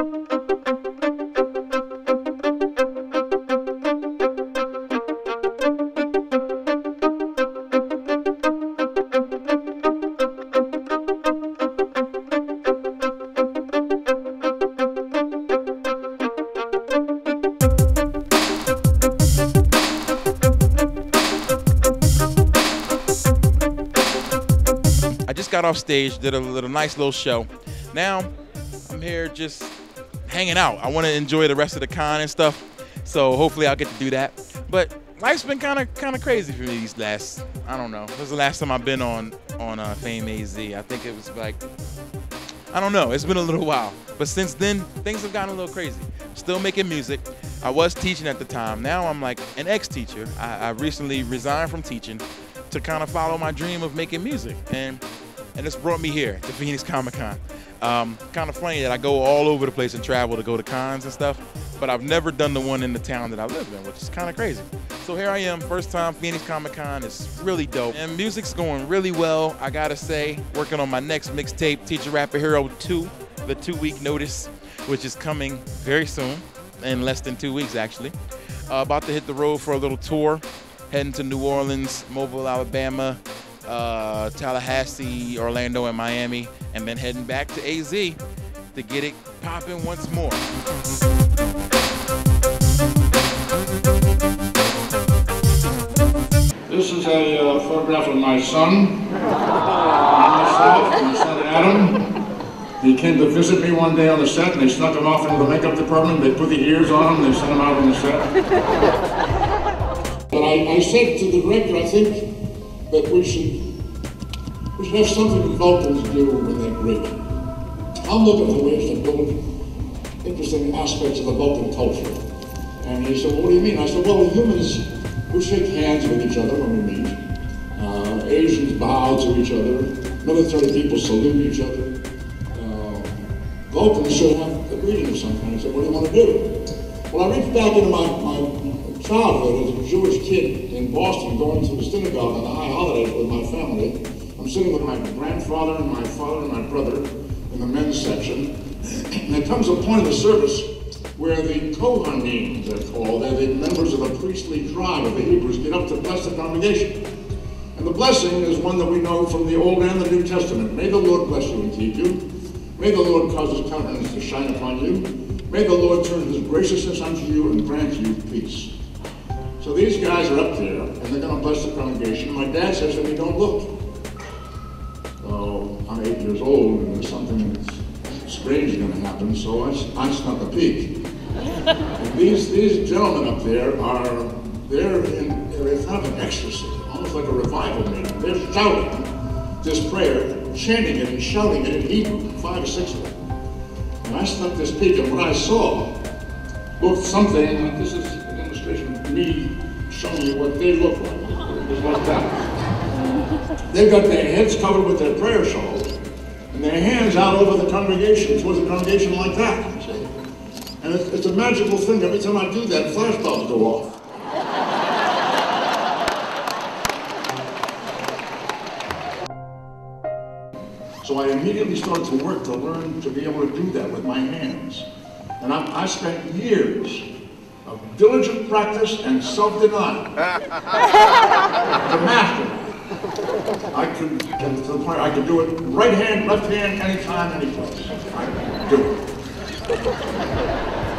I just got off stage, did a nice little show. Now I'm here just hanging out. I want to enjoy the rest of the con and stuff, so hopefully I'll get to do that. But life's been kind of crazy for me these last, I don't know. This was the last time I've been on Fameaztv. I think it was like, I don't know. It's been a little while, but since then things have gotten a little crazy. Still making music. I was teaching at the time. Now I'm like an ex-teacher. I recently resigned from teaching to kind of follow my dream of making music, and it's brought me here to Phoenix Comicon. Kind of funny that I go all over the place and travel to go to cons and stuff, but I've never done the one in the town that I live in, which is kind of crazy. So here I am, first time Phoenix Comicon. It's really dope, and music's going really well, I gotta say. Working on my next mixtape, Teacher Rapper Hero 2, the 2-week notice, which is coming very soon, in less than 2 weeks actually. About to hit the road for a little tour, heading to New Orleans, Mobile, Alabama, Tallahassee, Orlando, and Miami, and then heading back to AZ to get it popping once more. This is a photograph of my son, myself, my son Adam. He came to visit me one day on the set, and they snuck him off into the makeup department. They put the ears on him, and they sent him out on the set. But I said to the director, I think that we should have something the Vulcans do when they break. I'm looking for ways to build interesting aspects of the Vulcan culture. And he said, well, what do you mean? I said, well, humans, we shake hands with each other when we meet. Asians bow to each other. Military people salute each other. Vulcans should have a greeting of some kind. I said, what do you want to do? Well, I reached back into my childhood as a Jewish kid in Boston, going to the synagogue on the high holidays with my family. I'm sitting with my grandfather and my father and my brother in the men's section. And there comes a point in the service where the Kohanim, they're called, they're the members of the priestly tribe of the Hebrews, get up to bless the congregation. And the blessing is one that we know from the Old and the New Testament. May the Lord bless you and keep you. May the Lord cause his countenance to shine upon you. May the Lord turn his graciousness unto you and grant you peace. So these guys are up there, and they're going to bless the congregation. My dad says to me, don't look. So I'm 8 years old, and there's something strange going to happen, so I snuck a peek. And these gentlemen up there they're kind of an ecstasy, almost like a revival meeting. They're shouting this prayer, chanting it and shouting it in Hebrew, 5 or 6 of them. And I snuck this peek, and what I saw looked something, this is a demonstration of me showing you what they look like. It was like that. They've got their heads covered with their prayer shawls, and their hands out over the congregation, towards the congregation like that, you see. And it's a magical thing. Every time I do that, flash bulbs go off. So I immediately started to work to learn to be able to do that with my hands. And I spent years of diligent practice and self-denial to master it. I could get to the point I could do it right hand, left hand, anytime, any place. I could do it. I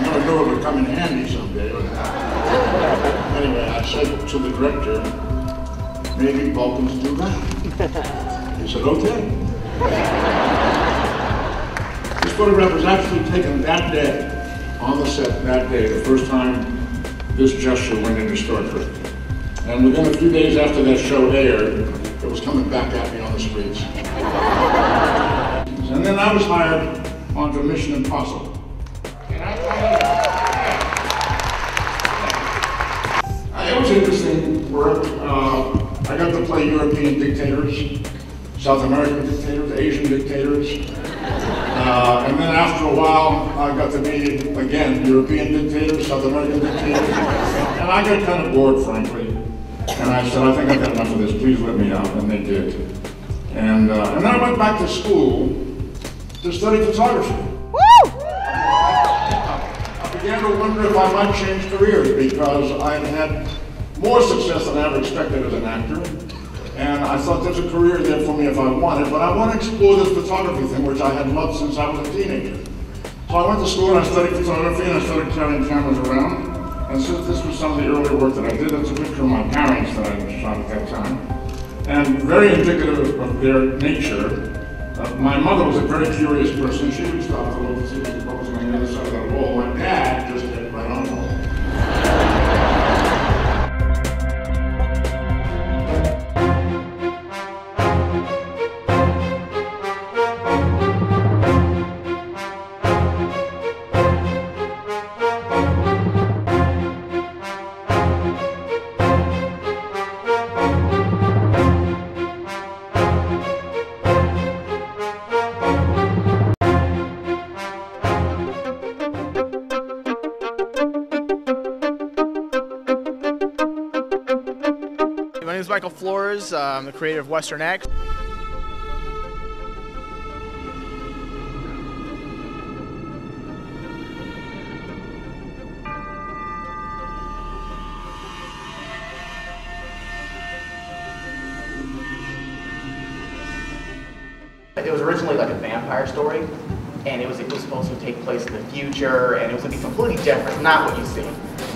never knew it would come in handy someday. Anyway, I said to the director, maybe Vulcans do that. He said, okay. This photograph was actually taken that day, on the set that day, the first time this gesture went into Star Trek. And within a few days after that show aired, it was coming back at me on the streets. And then I was hired onto Mission Impossible. It was interesting work. I got to play European dictators, South American dictators, Asian dictators. And then after a while, I got to meet, again, European dictators, South American dictators. And I got kind of bored, frankly. And I said, I think I've got enough of this, please let me out. And they did. And then I went back to school to study photography. Woo! to wonder if I might change careers because I've had more success than I ever expected as an actor. And I thought there's a career there for me if I want it, but I want to explore this photography thing, which I had loved since I was a teenager. So I went to school and I studied photography and I started carrying cameras around. And since this was some of the early work that I did, that's a picture of my parents that I shot at that time. And very indicative of their nature. My mother was a very curious person. She would stop to look and see what was on the other side of that wall. My dad just kept right on going. My name is Michael Flores. I'm the creator of Western X. It was originally like a vampire story, and it was supposed to take place in the future, and it was going to be completely different, not what you see.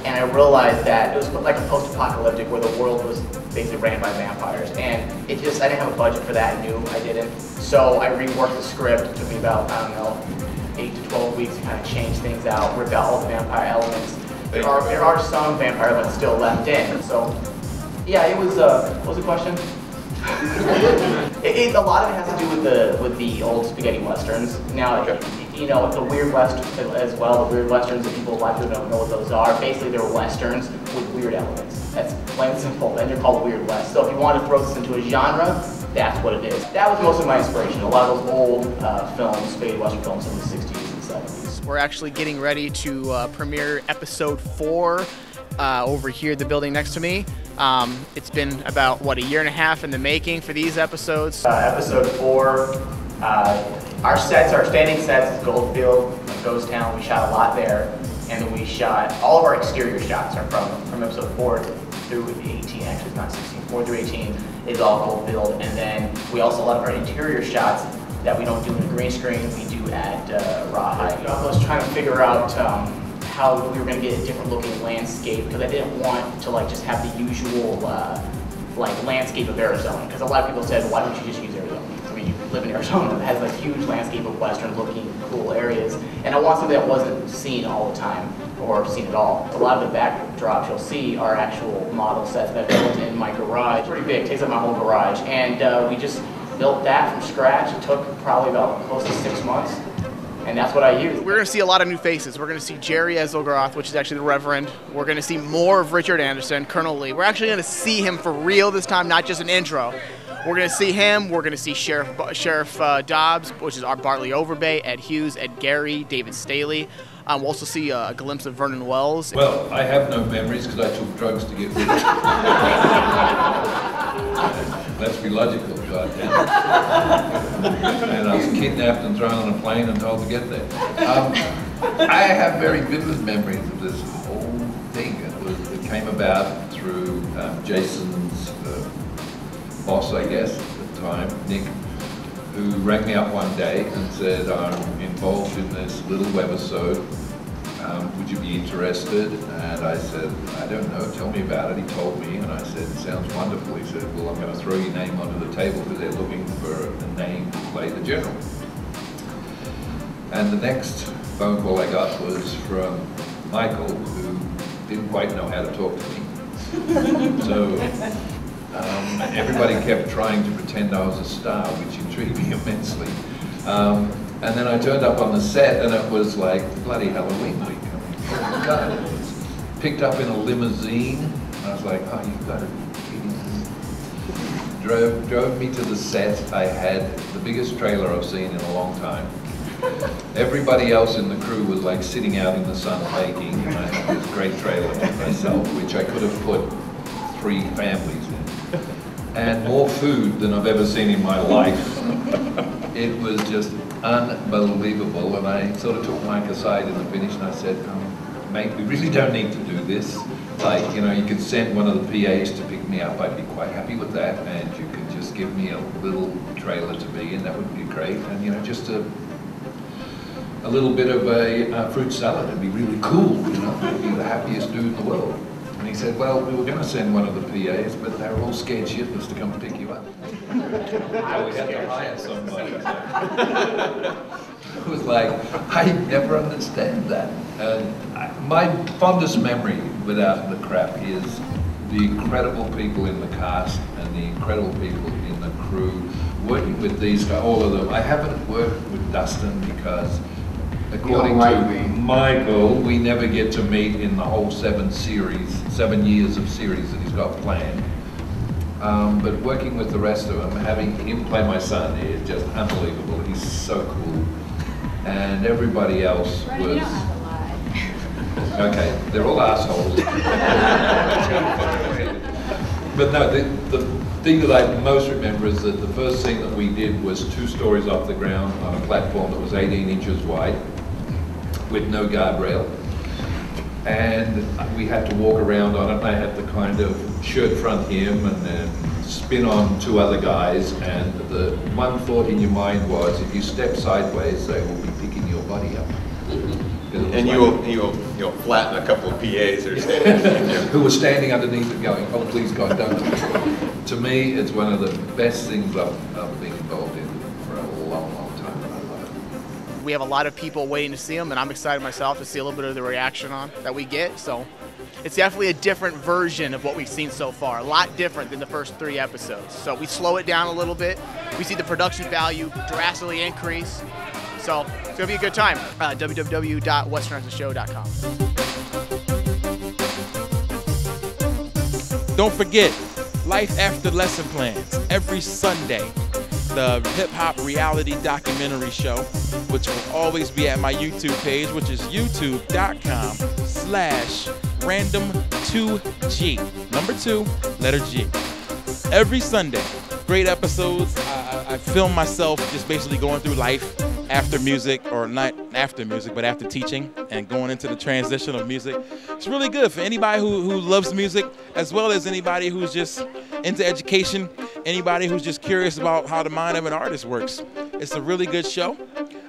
And I realized that it was like a post-apocalyptic where the world was basically ran by vampires, and I didn't have a budget for that. I knew I didn't, so I reworked the script. It took me about, I don't know, 8 to 12 weeks to kind of change things out, rip out all the vampire elements. There are some vampire elements still left in. So yeah, it was. What was the question? A lot of it has to do with the old spaghetti westerns. Now, you know, the weird west as well. The weird westerns that people like to don't know what those are. Basically, they're westerns with weird elements. That's plain and simple, and they're called Weird West. So if you want to throw this into a genre, that's what it is. That was most of my inspiration. A lot of those old films, spaghetti western films in the 60s and 70s. We're actually getting ready to premiere episode 4 over here at the building next to me. It's been about, what, a year and a half in the making for these episodes. Episode 4, our standing sets is Goldfield, Ghost Town. We shot a lot there, and then we shot, all of our exterior shots are from episode 4 through 18, actually it's not 16, 4 through 18 is all Goldfield, and then we also, a lot of our interior shots that we don't do in a green screen, we do at rawhide. I was trying to figure out how we were going to get a different looking landscape, because I didn't want to like just have the usual like landscape of Arizona, because a lot of people said, why don't you just use Arizona? I mean, you live in Arizona that has a huge landscape of western looking cool areas, and I want something that wasn't seen all the time or seen at all. A lot of the backdrops you'll see are actual model sets that I built in my garage. Pretty big, takes up my whole garage, and we just built that from scratch. It took probably about close to 6 months. And that's what I use. We're going to see a lot of new faces. We're going to see Jerry as Zilgaroth, which is actually the Reverend. We're going to see more of Richard Anderson, Colonel Lee. We're actually going to see him for real this time, not just an intro. We're going to see him. We're going to see Sheriff Dobbs, which is our Bartley Overbay, Ed Hughes, Ed Gary, David Staley. We'll also see a glimpse of Vernon Wells. Well, I have no memories because I took drugs to get rich. Let's be logical, goddamn. And I was kidnapped and thrown on a plane and told to get there. I have very vivid memories of this whole thing. It came about through Jason's boss, I guess, at the time, Nick, who rang me up one day and said, I'm involved in this little webisode. Would you be interested? And I said, I don't know, tell me about it. He told me, and I said, it sounds wonderful. He said, well, I'm going to throw your name onto the table because they're looking for a name to play the general. And the next phone call I got was from Michael, who didn't quite know how to talk to me. So everybody kept trying to pretend I was a star, which intrigued me immensely. And then I turned up on the set, and it was like bloody Halloween week. I was picked up in a limousine, and I was like, oh, you've got to be kidding me. Drove me to the set. I had the biggest trailer I've seen in a long time. Everybody else in the crew was like sitting out in the sun baking, and I had this great trailer to myself, which I could have put 3 families in. And more food than I've ever seen in my life. It was just unbelievable, and I sort of took Mike aside in the finish and I said, mate, we really don't need to do this. Like, you know, you could send one of the PAs to pick me up. I'd be quite happy with that. And you could just give me a little trailer to be in. That would be great. And, you know, just a little bit of a fruit salad would be really cool, you know. I'd be the happiest dude in the world. And he said, well, we were going to send one of the PAs, but they were all scared shitless to come pick you up. So we had to hire somebody. It was like, I never understand that. My fondest memory, without the crap, is the incredible people in the cast and the incredible people in the crew, working with these guys, all of them. I haven't worked with Dustin because, according to Michael, we never get to meet in the whole 7 years of series that he's got planned. But working with the rest of them, having him play my son is just unbelievable. He's so cool. And everybody else was... You don't have to lie. Okay, they're all assholes. But no, the thing that I most remember is that the first thing that we did was 2 stories off the ground on a platform that was 18 inches wide with no guardrail. And we had to walk around on it. I had to kind of shirt front him and then spin on 2 other guys. And the one thought in your mind was, if you step sideways, they will be picking your body up. And you'll flatten a couple of PAs or standing who were standing underneath it going, oh, please God, don't. To me, it's one of the best things I've been involved in for a long, long time, and I love it. We have a lot of people waiting to see them, and I'm excited myself to see a little bit of the reaction that we get. So it's definitely a different version of what we've seen so far, a lot different than the first 3 episodes. So we slow it down a little bit. We see the production value drastically increase. So it's going to be a good time. www.westernartshow.com. Don't forget, Life After Lesson Plans, every Sunday. The hip-hop reality documentary show, which will always be at my YouTube page, which is youtube.com/random2G. Number 2, letter G. Every Sunday, great episodes. I film myself just basically going through life after music, or not after music, but after teaching and going into the transition of music. It's really good for anybody who loves music, as well as anybody who's just into education, anybody who's just curious about how the mind of an artist works. It's a really good show.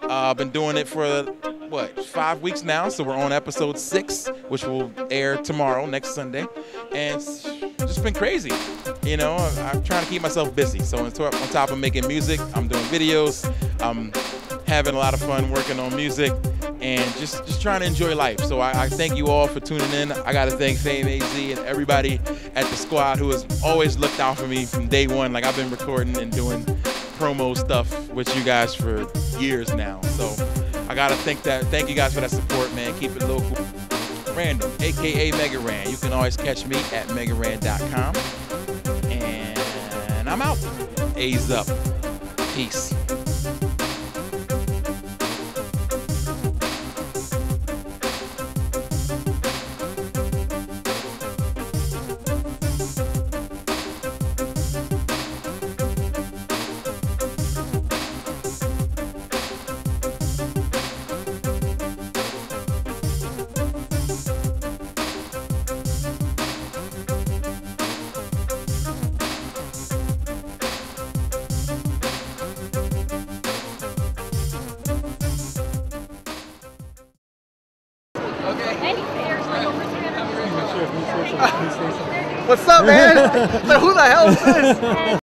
I've been doing it for, what, 5 weeks now, so we're on episode 6, which will air tomorrow, next Sunday, and it's just been crazy. You know, I'm trying to keep myself busy, so on top of making music, I'm doing videos, I'm having a lot of fun working on music, and just trying to enjoy life. So I thank you all for tuning in. I got to thank Fameaztv and everybody at the squad who has always looked out for me from day one. Like, I've been recording and doing promo stuff with you guys for years now. So I got to thank you guys for that support, man. Keep it local. Random, aka Mega Ran. You can always catch me at megaran.com. And I'm out. A's up. Peace. What's up, man? Who the hell is this?